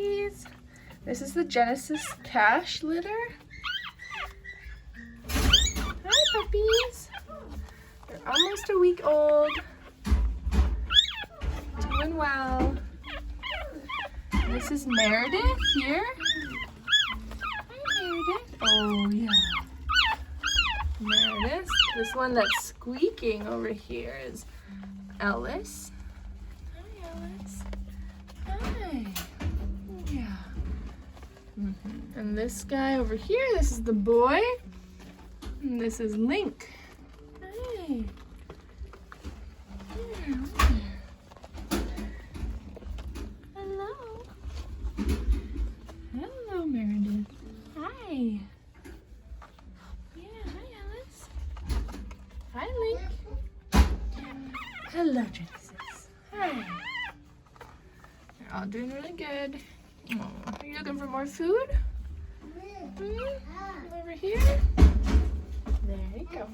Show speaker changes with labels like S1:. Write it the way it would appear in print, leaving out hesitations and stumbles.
S1: puppies. This is the Genesis Cash litter. Hi, puppies. They're almost a week old. Doing well. This is Meredith here. Hi, Meredith. Oh, yeah. Meredith. This one that's squeaking over here is Ellis. Hi, Ellis. Hi. Yeah. And this guy over here, this is the boy. And this is Link. Hi. Hello. Hello, Meredith. Hi. Yeah, hi, Alice. Hi, Link. Hello, Genesis. Hi. They're all doing really good. Oh, are you looking for more food? Over here? There you go.